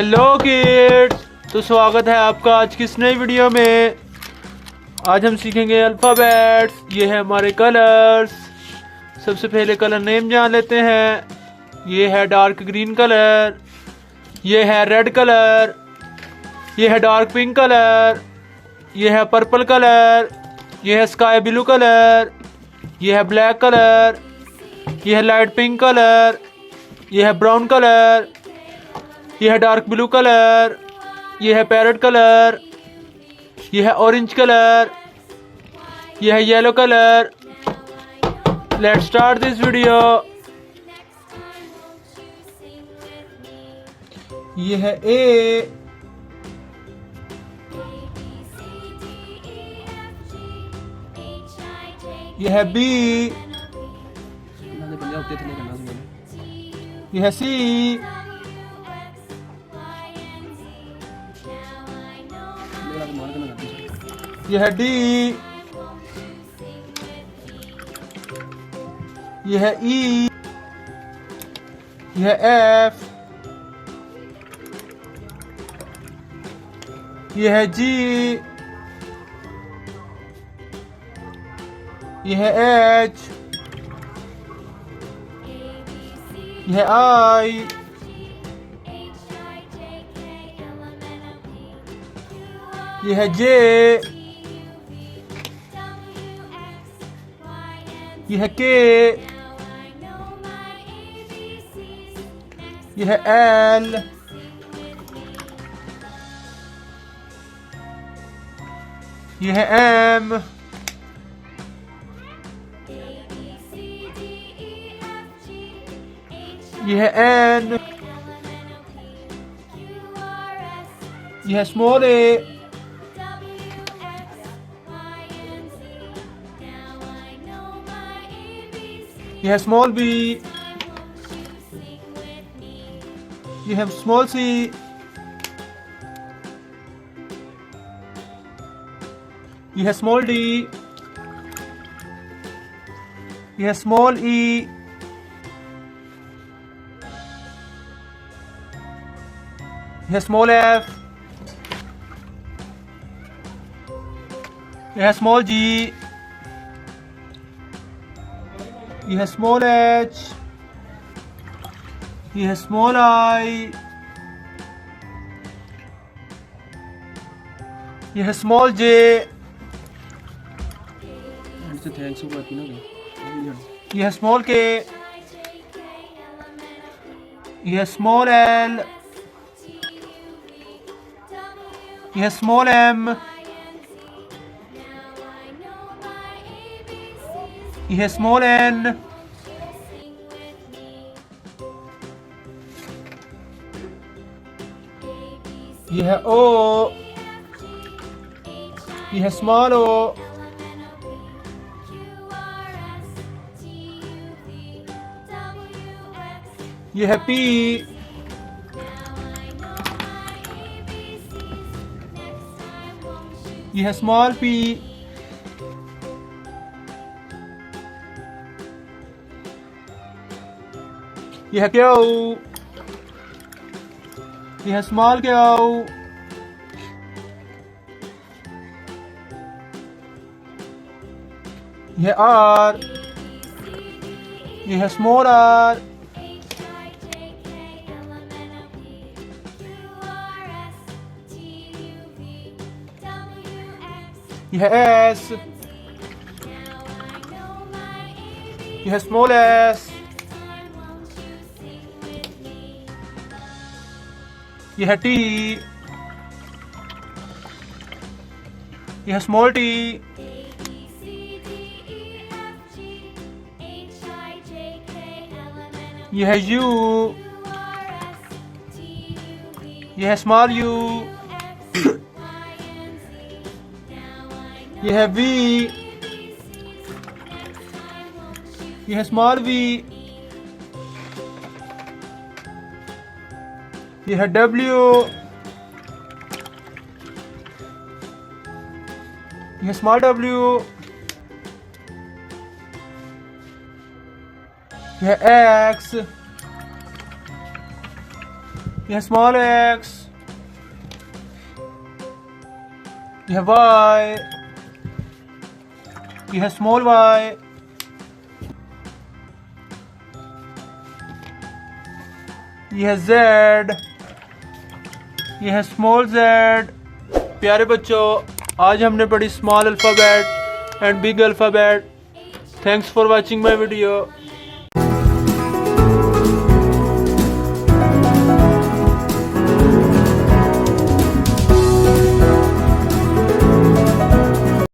Hello kids, तो स्वागत है आपका आज की इस नई वीडियो में। आज हम सीखेंगे अल्फ़ाबेट्स। ये है हमारे कलर्स। सबसे पहले कलर नेम जान लेते हैं। ये है डार्क ग्रीन कलर, ये है रेड कलर, ये है डार्क पिंक कलर, ये है पर्पल कलर, ये है स्काई ब्लू कलर, ये है ब्लैक कलर, ये है लाइट पिंक कलर, ये है ब्राउन कलर, ये है डार्क ब्लू कलर, ये है पैरेट कलर, ये है ऑरेंज कलर, ये है yellow colour. Let's start this video. ये है ए, ये है बी, ये है सी, ये है डी, ये है ई, ये है एफ, ये है जी, ये है एच, ये है आई, ये है जे, ये है के, ये है एल, ये है एम, ये है एन, ये है स्मॉल ए, ये है स्मॉल बी, ये है स्मॉल सी, ये है स्मॉल डी, ये है स्मॉल ई, ये है स्मॉल एफ, ये है स्मॉल जी, ये है स्मॉल एच, ये है स्मॉल आई, ये है स्मॉल जे, ये है स्मॉल के, ये है स्मॉल एल, ये है स्मॉल एम, ये है स्मॉल एन, ये है ओ, ये है स्मॉल ओ, ये है पी, ये है स्मॉल पी, ये है क्यू, ये है स्मॉल क्यू, ये है आर, ये है स्मॉल आर, ये है एस, ये है स्मॉल एस, ये है टी, ये है स्मॉल टी, ये है यू, ये है स्मॉल यू, ये है वी, ये है स्मॉल वी, ये है डब्ल्यू, ये है स्मॉल डब्ल्यू, ये है एक्स, ये है स्मॉल एक्स, ये है वाई, ये है स्मॉल वाई, ये है जेड, ये है स्मॉल जेड। प्यारे बच्चों, आज हमने पढ़ी small alphabet and big alphabet. Thanks for watching my video.